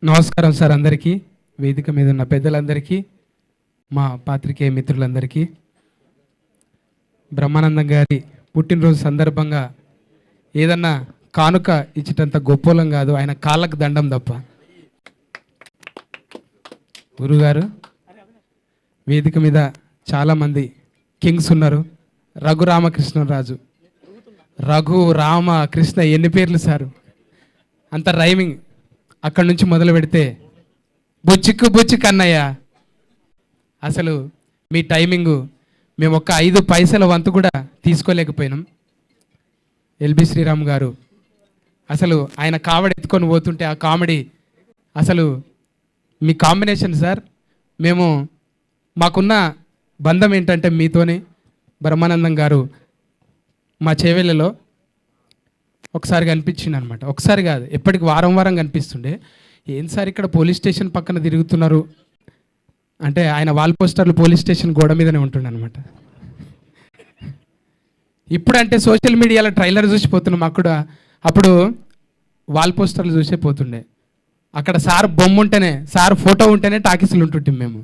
నమస్కారం సార్ అందరికీ, వేదిక మీద ఉన్న పెద్దలందరికీ, మా పాత్రికేయ మిత్రులందరికీ. బ్రహ్మానందం గారి పుట్టినరోజు సందర్భంగా ఏదన్నా కానుక ఇచ్చేటంత గొప్పోలం కాదు, ఆయన కాళ్ళకు దండం తప్ప. గురుగారు, వేదిక మీద చాలామంది కింగ్స్ ఉన్నారు. రఘు రామకృష్ణరాజు, రఘు రామ కృష్ణ, ఎన్ని పేర్లు సారు, అంత రైమింగ్. అక్కడి నుంచి మొదలు పెడితే బుచ్చిక్కు బుచ్చిక్ అన్నయ్య, అసలు మీ టైమింగు మేము ఒక్క 5 పైసల వంతు కూడా తీసుకోలేకపోయినాం. ఎల్బి శ్రీరామ్ గారు అసలు ఆయన కామెడీ ఎత్తుకొని పోతుంటే ఆ కామెడీ అసలు మీ కాంబినేషన్ సార్. మేము మాకున్న బంధం ఏంటంటే మీతోనే. బ్రహ్మానందం గారు మా చేవెళ్ళలో ఒకసారి కనిపించింది అనమాట. ఒకసారి కాదు, ఎప్పటికి వారం వారం కనిపిస్తుండే. ఏం సార్ ఇక్కడ పోలీస్ స్టేషన్ పక్కన తిరుగుతున్నారు అంటే, ఆయన వాల్ పోస్టర్లు పోలీస్ స్టేషన్ గోడ మీదనే ఉంటుండే అనమాట. ఇప్పుడంటే సోషల్ మీడియాలో ట్రైలర్ చూసిపోతున్నాం, అప్పుడు వాల్ పోస్టర్లు చూసే పోతుండే. అక్కడ సార్ బొమ్మ ఉంటేనే, సార్ ఫోటో ఉంటేనే టాకీసులు ఉంటుంటాం మేము.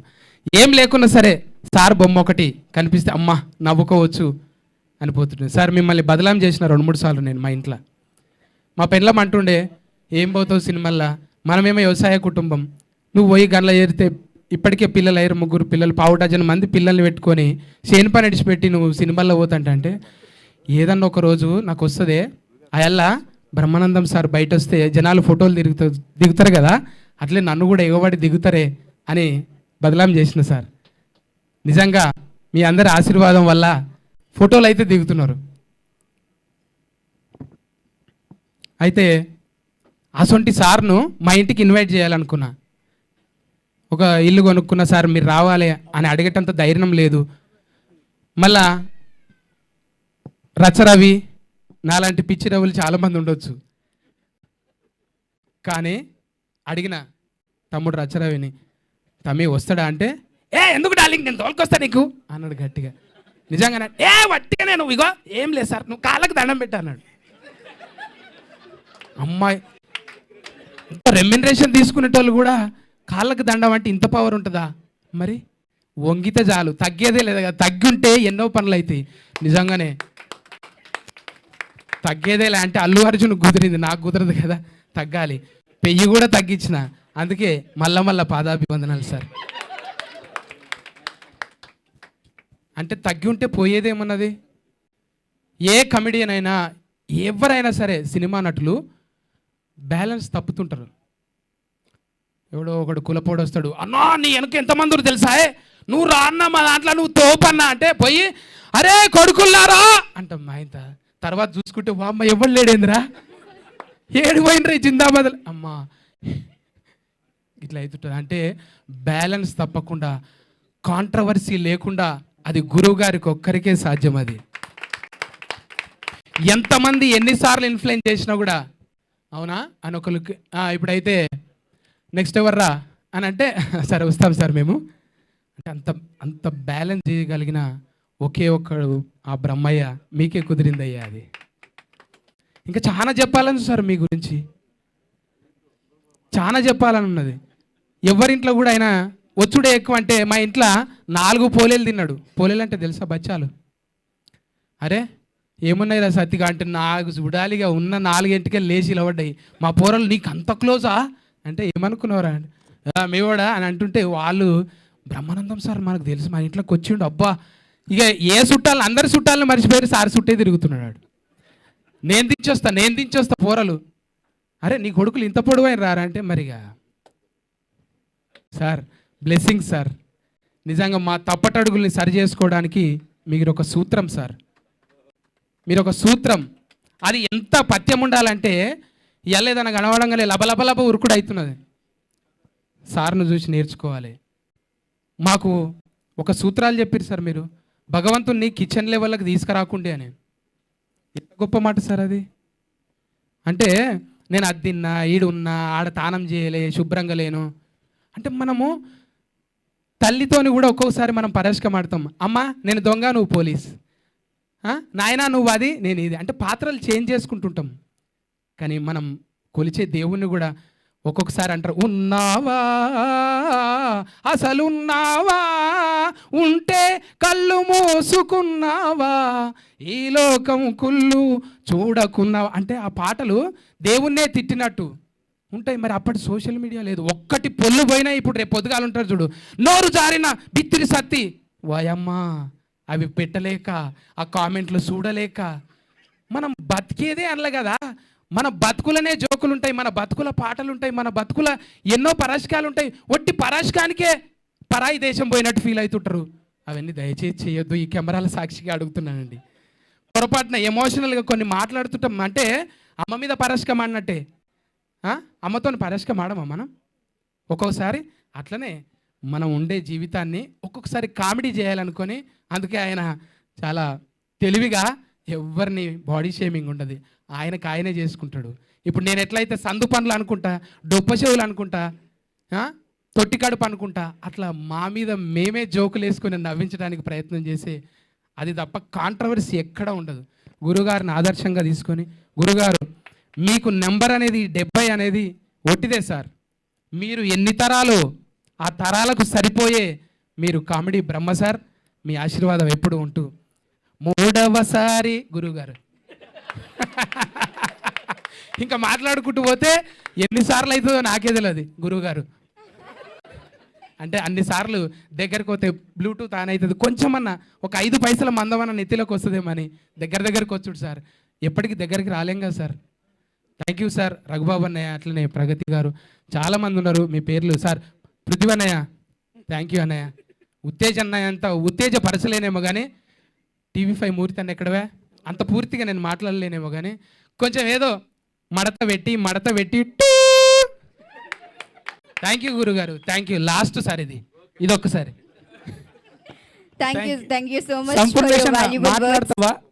ఏం లేకున్నా సరే సార్ బొమ్మ ఒకటి కనిపిస్తే అమ్మ నవ్వుకోవచ్చు అని పోతుండే. సార్ మిమ్మల్ని బదలాం చేసిన 2-3 సార్లు నేను మా ఇంట్లో. మా పెళ్ళం అంటుండే, ఏం పోతావు సినిమాల్లో, మనమేమో వ్యవసాయ కుటుంబం, నువ్వు పోయి గంటల చేరితే ఇప్పటికే పిల్లలు అయ్యారు, 3 పిల్లలు, 1/4 మంది పిల్లల్ని పెట్టుకొని చేను పని ఇడిచిపెట్టి నువ్వు సినిమాల్లో పోతుంటే, ఏదన్నా ఒక రోజు నాకు వస్తుంది అయల్లా బ్రహ్మానందం సార్ బయట వస్తే జనాలు ఫోటోలు దిగుతారు కదా, అట్లే నన్ను కూడా ఎగబడి దిగుతారే అని బదలాం చేసిన సార్. నిజంగా మీ అందరి ఆశీర్వాదం వల్ల ఫోటోలు అయితే దిగుతున్నారు. అయితే అసొంటి సార్ను మా ఇంటికి ఇన్వైట్ చేయాలనుకున్నా. ఒక ఇల్లు కొనుక్కున్న సార్ మీరు రావాలి అని అడిగేటంత ధైర్యం లేదు. మళ్ళా రచరవి నాలాంటి పిచ్చి రవులు చాలామంది ఉండొచ్చు, కానీ అడిగిన తమ్ముడు రచరవిని, తమ్మి వస్తాడా అంటే, ఎందుకు డార్లింగ్ నేను తోలుకొస్తా నీకు అన్నాడు గట్టిగా. నిజంగానే వట్టిగా నేను ఇగో ఏం లేదు సార్, నువ్వు కాళ్ళకు దండం పెట్టా అన్నాడు. అమ్మాయి ఇంత రెమ్యునరేషన్ తీసుకునేటోళ్ళు కూడా కాళ్ళకు దండం అంటే ఇంత పవర్ ఉంటుందా? మరి వంగితే చాలు, తగ్గేదే లేదు కదా. తగ్గుంటే ఎన్నో పనులు అవుతాయి. నిజంగానే తగ్గేదేలే అంటే అల్లు అర్జున్ కుదిరింది, నాకు కుదరదు కదా, తగ్గాలి. పెయ్యి కూడా తగ్గించిన, అందుకే మళ్ళా పాదాభివందనాలు సార్. అంటే తగ్గి ఉంటే పోయేదేమన్నది. ఏ కమెడియన్ అయినా ఎవరైనా సరే సినిమా నటులు బ్యాలెన్స్ తప్పుతుంటారు. ఎవడో ఒకడు కులపోడు వస్తాడు, అన్నా నీ వెనక ఎంతమంది తెలుసా, నువ్వు రా అన్న మా దాంట్లో నువ్వు తోపన్నా అంటే పోయి అరే కొడుకుల్లారా అంటాం మా ఇంత. తర్వాత చూసుకుంటే అమ్మ ఎవరు లేడేందిరా, ఏడు పోయినరా జిందాబాద్ అమ్మా, ఇట్లా అవుతుంటుంది. అంటే బ్యాలెన్స్ తప్పకుండా, కాంట్రవర్సీ లేకుండా అది గురువు గారికి ఒక్కరికే సాధ్యం. అది ఎంతమంది ఎన్నిసార్లు ఇన్ఫ్లుయెన్స్ చేసినా కూడా అవునా అని ఒకరికి ఇప్పుడైతే నెక్స్ట్ ఎవర్రా అని అంటే సరే వస్తాం సార్ మేము అంటే అంత బ్యాలెన్స్ చేయగలిగిన ఒకే ఒక్కడు ఆ బ్రహ్మయ్య. మీకే కుదిరిందయ్యా అది. ఇంకా చాలా చెప్పాలని సార్ మీ గురించి, చాలా చెప్పాలని ఉన్నది. ఎవరింట్లో కూడా ఆయన వచ్చుడే ఎక్కువ. అంటే మా ఇంట్లో 4 పోలేలు తిన్నాడు. పోలేలు అంటే తెలుసా బచ్చాలు? అరే ఏమున్నాయి రా సత్తిగా అంటే, నాకు చూడాలిగా ఉన్న 4 గంటకే లేచి ఇలవడ్డాయి. మా పోరలు నీకు అంత క్లోజా అంటే ఏమనుకున్నారా మేవాడా అని అంటుంటే, వాళ్ళు బ్రహ్మానందం సార్ మనకు తెలుసు, మా ఇంట్లోకి వచ్చిండు. అబ్బా ఇక ఏ చుట్టాలు, అందరి చుట్టాలను మర్చిపోయారు, సార్ చుట్టే తిరుగుతున్నాడు. నేను దించొస్తా పోరలు. అరే నీ కొడుకులు ఇంత పొడవైన రారా అంటే, మరిగా సార్ బ్లెస్సింగ్ సార్. నిజంగా మా తప్పటడుగుల్ని సరి చేసుకోవడానికి మీరు ఒక సూత్రం సార్, మీరు ఒక సూత్రం. అది ఎంత పథ్యం ఉండాలంటే ఎల్లేదన్న గడవడంగానే లబలబలబ ఉరుకుడు అవుతున్నది. సార్ను చూసి నేర్చుకోవాలి. మాకు ఒక సూత్రాలు చెప్పారు సార్ మీరు, భగవంతుణ్ణి కిచెన్ లెవెల్కి తీసుకురాకుండే అని. ఎంత గొప్ప మాట సార్ అది. అంటే నేను అది తిన్నా, ఈడున్నా, ఆడ తానం చేయలే, శుభ్రంగా లేను అంటే, మనము తల్లితోని కూడా ఒక్కొక్కసారి మనం పరస్కమాడతాం. అమ్మ నేను దొంగ, నువ్వు పోలీస్, నాయనా నువ్వు అది, నేను ఇది అంటే పాత్రలు చేంజ్ చేసుకుంటుంటాం. కానీ మనం కొలిచే దేవుణ్ణి కూడా ఒక్కొక్కసారి అంటారు ఉన్నావా, అసలున్నావా, ఉంటే కళ్ళు మూసుకున్నావా, ఈ లోకం కుళ్ళు చూడకున్నావా. అంటే ఆ పాటలు దేవుణ్ణే తిట్టినట్టు ఉంటాయి. మరి అప్పటి సోషల్ మీడియా లేదు, ఒక్కటి పొల్లు పోయినా ఇప్పుడు రేపు పొద్దుగాలు ఉంటారు చూడు, నోరు జారిన బిత్తిరి సత్తి వాయమ్మా అవి పెట్టలేక, ఆ కామెంట్లు చూడలేక మనం బతికేదే అనలే కదా. మన బతుకులనే జోకులు ఉంటాయి, మన బతుకుల పాటలు ఉంటాయి, మన బతుకుల ఎన్నో పరాశకాలు ఉంటాయి. ఒట్టి పరాశకానికే పరాయి దేశం పోయినట్టు ఫీల్ అవుతుంటారు. అవన్నీ దయచేసి చేయొద్దు, ఈ కెమెరాల సాక్షిగా అడుగుతున్నానండి. పొరపాటున ఎమోషనల్గా కొన్ని మాట్లాడుతుంటాం అంటే అమ్మ మీద పరాశకం అన్నట్టే. అమ్మతో పరాశకం ఆడమా మనం? ఒక్కొక్కసారి అట్లనే మనం ఉండే జీవితాన్ని ఒక్కొక్కసారి కామెడీ చేయాలనుకొని, అందుకే ఆయన చాలా తెలివిగా ఎవరిని బాడీ షేమింగ్ ఉండదు, ఆయనకు ఆయనే చేసుకుంటాడు. ఇప్పుడు నేను ఎట్లయితే సందు పనులు అనుకుంటా, డొప్ప చెవులు అనుకుంటా, తొట్టి కడుపు అనుకుంటా, అట్లా మా మీద మేమే జోకులు వేసుకొని నవ్వించడానికి ప్రయత్నం చేసే, అది తప్ప కాంట్రవర్సీ ఎక్కడ ఉండదు. గురుగారిని ఆదర్శంగా తీసుకొని, గురుగారు మీకు నెంబర్ అనేది 70 అనేది ఒట్టిదే సార్, మీరు ఎన్ని తరాలు ఆ తరాలకు సరిపోయే మీరు కామెడీ బ్రహ్మ సార్, మీ ఆశీర్వాదం ఎప్పుడు ఉంటూ. 3వసారి గురువుగారు ఇంకా మాట్లాడుకుంటూ పోతే ఎన్నిసార్లు అవుతుందో నాకే తెలియదు. గురువుగారు అంటే అన్నిసార్లు దగ్గరకు పోతే బ్లూటూత్ ఆన్ అవుతుంది, కొంచెమన్నా ఒక 5 పైసల మందమన్న నెత్తిలోకి వస్తుందేమని దగ్గరకు వచ్చుడు సార్. ఎప్పటికీ దగ్గరికి రాలేం కదా sir. Thank you sir. Raghubabu అన్నయ్య, అట్లనే ప్రగతి గారు, చాలామంది ఉన్నారు. మీ పేర్లు సార్, పృథ్వీ అన్నయ్య, థ్యాంక్ యూ అన్నయ్య. ఉత్తేజ అన్నయ్య అంత ఉత్తేజపరచలేనేమో కానీ, TV5 మూర్తి అన్న ఎక్కడవే, అంత పూర్తిగా నేను మాట్లాడలేనేమో కానీ కొంచెం ఏదో మడత పెట్టి థ్యాంక్ యూ గురుగారు, థ్యాంక్ యూ. లాస్ట్ సార్ ఇది ఒక్కసారి. Thank you so much for your valuable words. మాట్లాడతావా?